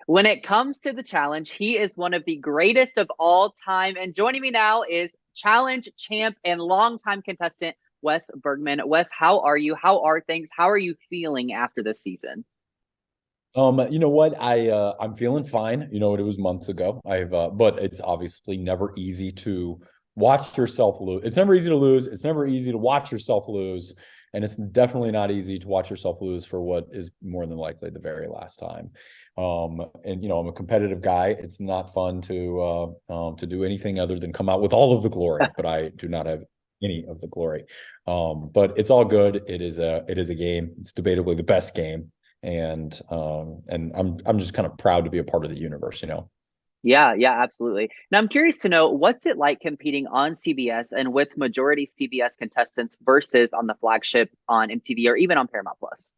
When it comes to the challenge, he is one of the greatest of all time. And joining me now is challenge champ and longtime contestant, Wes Bergmann. Wes, how are you? How are things? How are you feeling after this season? You know what? I'm feeling fine. You know what? It was months ago. But it's obviously never easy to watch yourself lose. It's never easy to lose. It's never easy to watch yourself lose. And it's definitely not easy to watch yourself lose for what is more than likely the very last time. And I'm a competitive guy. It's not fun to do anything other than come out with all of the glory, but I do not have any of the glory. But it's all good. It is a game. It's debatably the best game, and I'm just kind of proud to be a part of the universe. Yeah, yeah, absolutely. Now I'm curious to know what's it like competing on CBS and with majority CBS contestants versus on the flagship on MTV or even on Paramount Plus.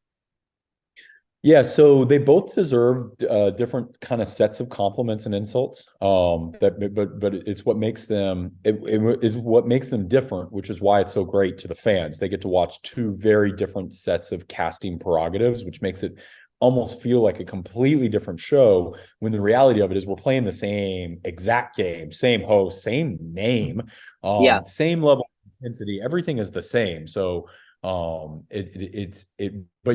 Yeah, so they both deserve different kind of sets of compliments and insults. But it's what makes it's what makes them different, which is why it's so great to the fans. They get to watch two very different sets of casting prerogatives, which makes it almost feel like a completely different show. When the reality of it is, we're playing the same exact game, same host, same name, Yeah. same level of intensity. Everything is the same. So but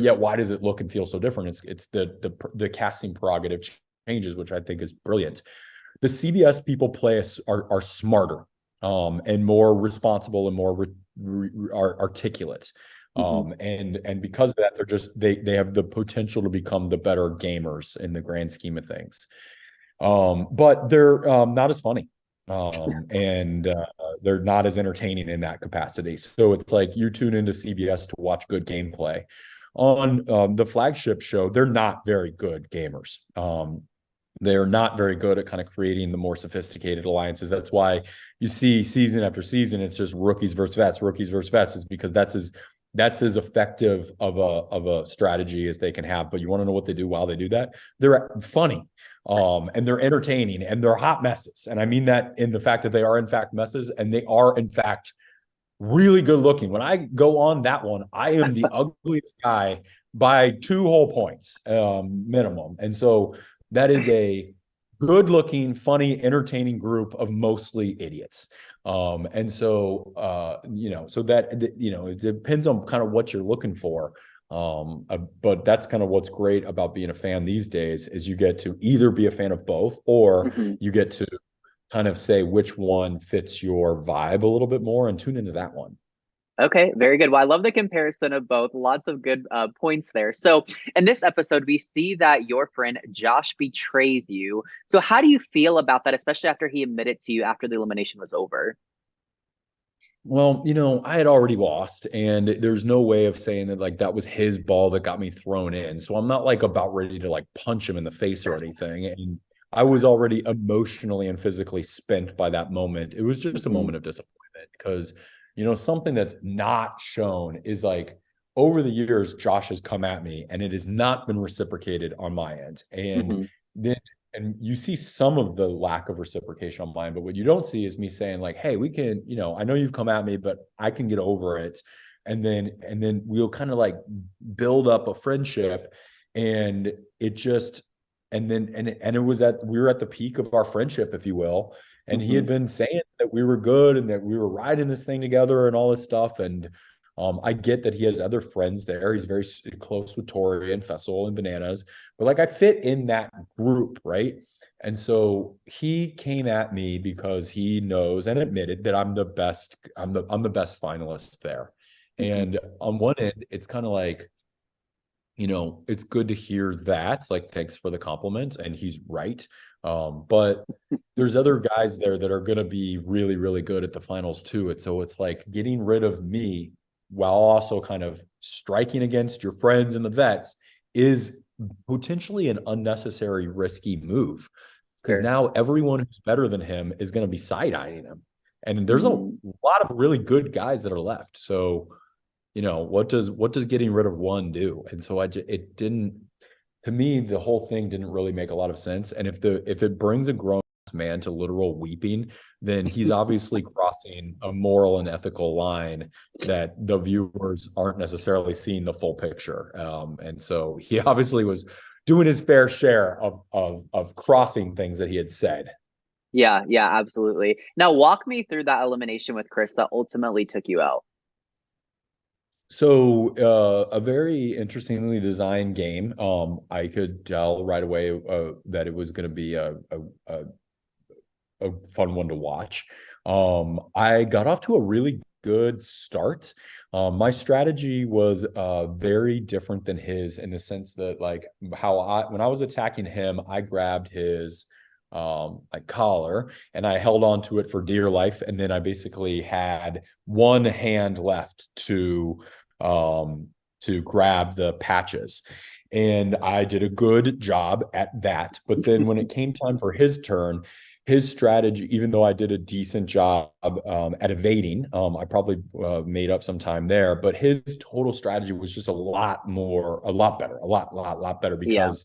yet why does it look and feel so different? It's the casting prerogative changes, which I think is brilliant. The CBS people are smarter, and more responsible and more are articulate. Mhm. And because of that, they have the potential to become the better gamers in the grand scheme of things. But they're not as funny, and they're not as entertaining in that capacity. So it's like you tune into CBS to watch good gameplay. On the flagship show, they're not very good gamers. They're not very good at kind of creating the more sophisticated alliances. That's why you see season after season, it's just rookies versus vets, is because that's as effective of a strategy as they can have. But you want to know what they do while they do that? They're funny, and they're entertaining, and they're hot messes. And I mean that in the fact that they are in fact messes, and they are in fact really good looking. When I go on that one, I am the ugliest guy by 2 whole points, minimum. And so that is a good looking, funny, entertaining group of mostly idiots. And so so it depends on kind of what you're looking for. But that's kind of what's great about being a fan these days, is you get to either be a fan of both, or Mhm. you get to kind of say which one fits your vibe a little bit more and tune into that one. Okay, very good. Well, I love the comparison of both. Lots of good points there. So, in this episode, we see that your friend Josh betrays you. So, how do you feel about that, especially after he admitted to you after the elimination was over? Well, I had already lost, and there's no way of saying that like that was his ball that got me thrown in. So I'm not like about ready to like punch him in the face or anything. And I was already emotionally and physically spent by that moment. It was just a Mhm. moment of disappointment because, something that's not shown is like over the years, Josh has come at me and it has not been reciprocated on my end. And Mhm. then and you see some of the lack of reciprocation on mine, but what you don't see is me saying like, hey, we can, I know you've come at me, but I can get over it. And then we'll kind of like build up a friendship. And it just and it was we were at the peak of our friendship, if you will. And he had Mhm. been saying that we were good and that we were riding this thing together and all this stuff. And I get that he has other friends there. He's very close with Tori and Fessel and Bananas, but like I fit in that group, right? And so he came at me because he knows and admitted that I'm the best. I'm the best finalist there. Mhm. And on one end, it's kind of like, it's good to hear that. It's like, thanks for the compliment. And he's right. But there's other guys there that are going to be really, really good at the finals too. And so it's like getting rid of me while also kind of striking against your friends and the vets is potentially an unnecessary, risky move, because Sure. now everyone who's better than him is going to be side eyeing him. And there's a Mm. lot of really good guys that are left. So, what does getting rid of one do? And so it didn't, to me, the whole thing didn't really make a lot of sense. And if it brings a grown man to literal weeping, then he's obviously crossing a moral and ethical line that the viewers aren't necessarily seeing the full picture. And so he obviously was doing his fair share of crossing things that he had said. Yeah, yeah, absolutely. Now walk me through that elimination with Chris that ultimately took you out. So a very interestingly designed game. I could tell right away that it was going to be a a fun one to watch. I got off to a really good start. My strategy was very different than his in the sense that like how I when I was attacking him, I grabbed his like collar and I held on to it for dear life, and then I basically had one hand left to grab the patches. And I did a good job at that. But then when it came time for his turn, his strategy, even though I did a decent job at evading, I probably made up some time there, but his total strategy was just a lot better, lot better Yeah. because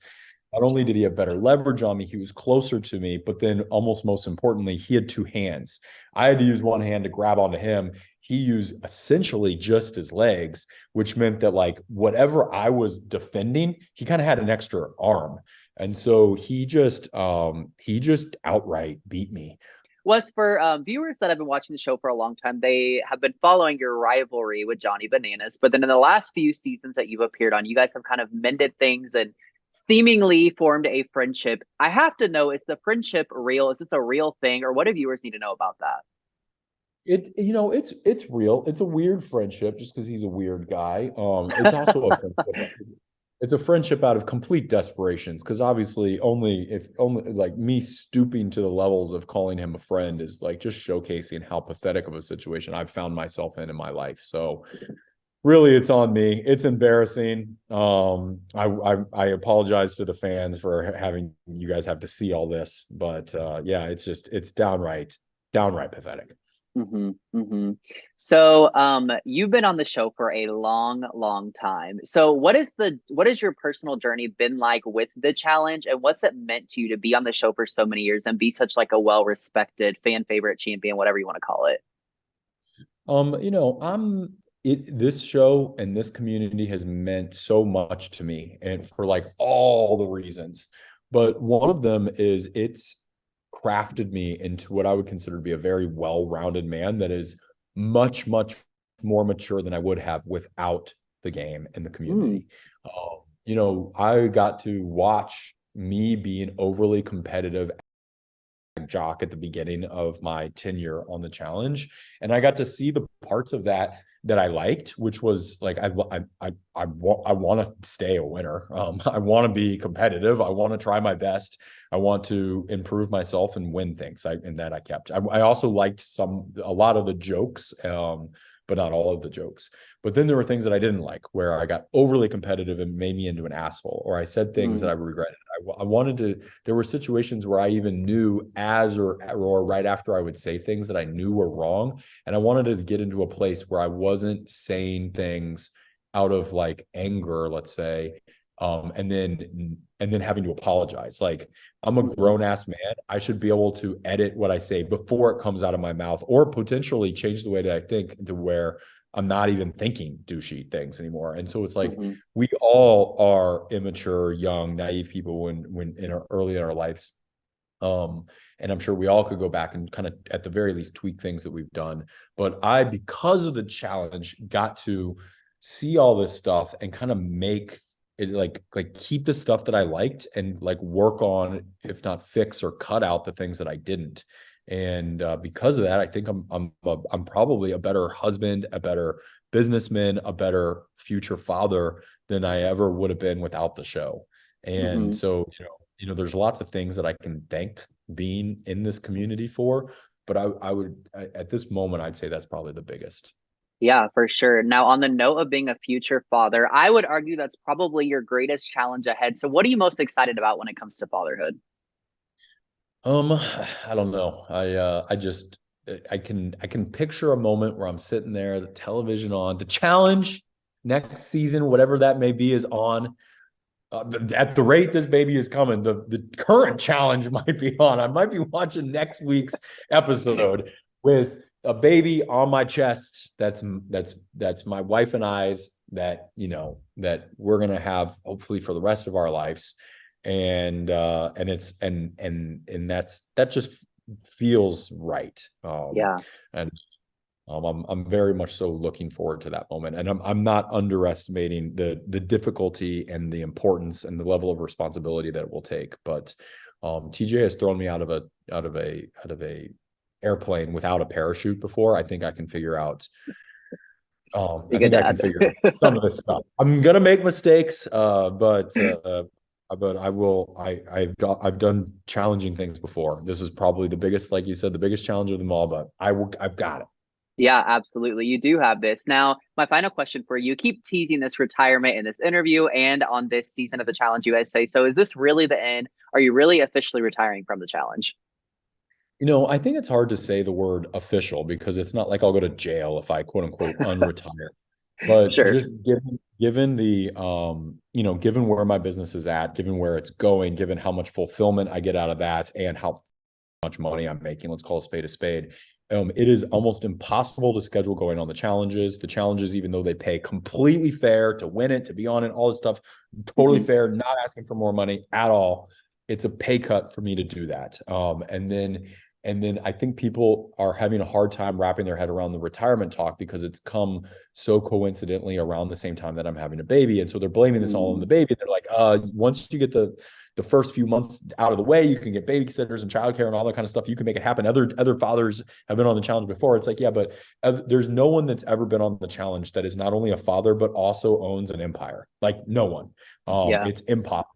not only did he have better leverage on me, he was closer to me, but then almost most importantly, he had two hands. I had to use one hand to grab onto him. He used essentially just his legs, which meant that like whatever I was defending, he kind of had an extra arm. And so he just outright beat me. Wes, for viewers that have been watching the show for a long time, they have been following your rivalry with Johnny Bananas. But then in the last few seasons that you've appeared on, you guys have kind of mended things and seemingly formed a friendship. I have to know, is the friendship real? Is this a real thing? Or what do viewers need to know about that? It's real. It's a weird friendship just because he's a weird guy. It's also a friendship. It's a friendship out of complete desperations because obviously only like me stooping to the levels of calling him a friend is like just showcasing how pathetic of a situation I've found myself in my life. So really it's on me. It's embarrassing. I apologize to the fans for having you guys have to see all this, but yeah, it's downright pathetic. Hmm. Hmm. So, you've been on the show for a long, long time. So, what is your personal journey been like with the challenge, and what's it meant to you to be on the show for so many years and be such like a well-respected fan favorite champion, whatever you want to call it? I'm it this show and this community has meant so much to me and for like all the reasons. But one of them is it's crafted me into what I would consider to be a very well-rounded man that is much more mature than I would have without the game and the Mm, community. I got to watch me being overly competitive jock at the beginning of my tenure on the challenge, and I got to see the parts of that I liked, which was like I want to stay a winner. I want to be competitive. I want to try my best. I want to improve myself and win things. And that I kept. I also liked a lot of the jokes, but not all of the jokes. But then there were things that I didn't like, where I got overly competitive and made me into an asshole, or I said things that mm, I regretted. I wanted to. There were situations where I even knew or right after I would say things that I knew were wrong, and I wanted to get into a place where I wasn't saying things out of like anger, let's say, and then having to apologize. Like I'm a mhm, grown ass man. I should be able to edit what I say before it comes out of my mouth, or potentially change the way that I think to where I'm not even thinking douchey things anymore. And so it's like mhm, we all are immature, young, naive people when in our early in our lives. Um, and I'm sure we all could go back and kind of at the very least tweak things that we've done. But I, because of the challenge, got to see all this stuff and kind of make it like keep the stuff that I liked and like work on, if not fix or cut out the things that I didn't. And because of that, I think I'm probably a better husband, a better businessman, a better future father than I ever would have been without the show. And mhm. so, there's lots of things that I can thank being in this community for, but at this moment, I'd say that's probably the biggest. Yeah, for sure. Now, on the note of being a future father, I would argue that's probably your greatest challenge ahead. So, what are you most excited about when it comes to fatherhood? I don't know. I can picture a moment where I'm sitting there, the television on, the challenge next season, whatever that may be, is on. At the rate this baby is coming, the current challenge might be on. I might be watching next week's episode with a baby on my chest. That's my wife and I's, that, that we're gonna have hopefully for the rest of our lives. And it's and that just feels right. Yeah. And I'm very much so looking forward to that moment, and I'm not underestimating the difficulty and the importance and the level of responsibility that it will take. But TJ has thrown me out of a airplane without a parachute before. I think I can figure out. Be I good think I can dad. figure out some of this stuff. I'm gonna make mistakes, but I will. I've done challenging things before. This is probably the biggest, like you said, the biggest challenge of them all. But I've got it. Yeah, absolutely. You do have this. Now, my final question for you, keep teasing this retirement in this interview and on this season of the challenge USA. So is this really the end? Are you really officially retiring from the challenge? I think it's hard to say the word official because it's not like I'll go to jail if I quote unquote unretire. But Sure. just given the given where my business is at, given where it's going, given how much fulfillment I get out of that, and how much money I'm making, let's call a spade a spade. It is almost impossible to schedule going on the challenges. The challenges, even though they pay completely fair to win it, to be on it, all this stuff, totally Mhm. fair, not asking for more money at all. It's a pay cut for me to do that. And then I think people are having a hard time wrapping their head around the retirement talk because it's come so coincidentally around the same time that I'm having a baby. And so they're blaming this all on the Mm, baby. They're like, once you get the first few months out of the way, you can get babysitters and childcare and all that kind of stuff. You can make it happen. Other fathers have been on the challenge before. It's like, yeah, but there's no one that's ever been on the challenge that is not only a father but also owns an empire. Like no one. yeah. It's impossible.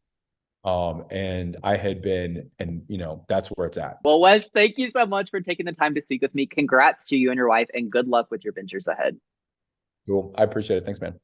And I had been, and that's where it's at. Well, Wes, thank you so much for taking the time to speak with me. Congrats to you and your wife, and good luck with your ventures ahead. Cool. I appreciate it. Thanks, man.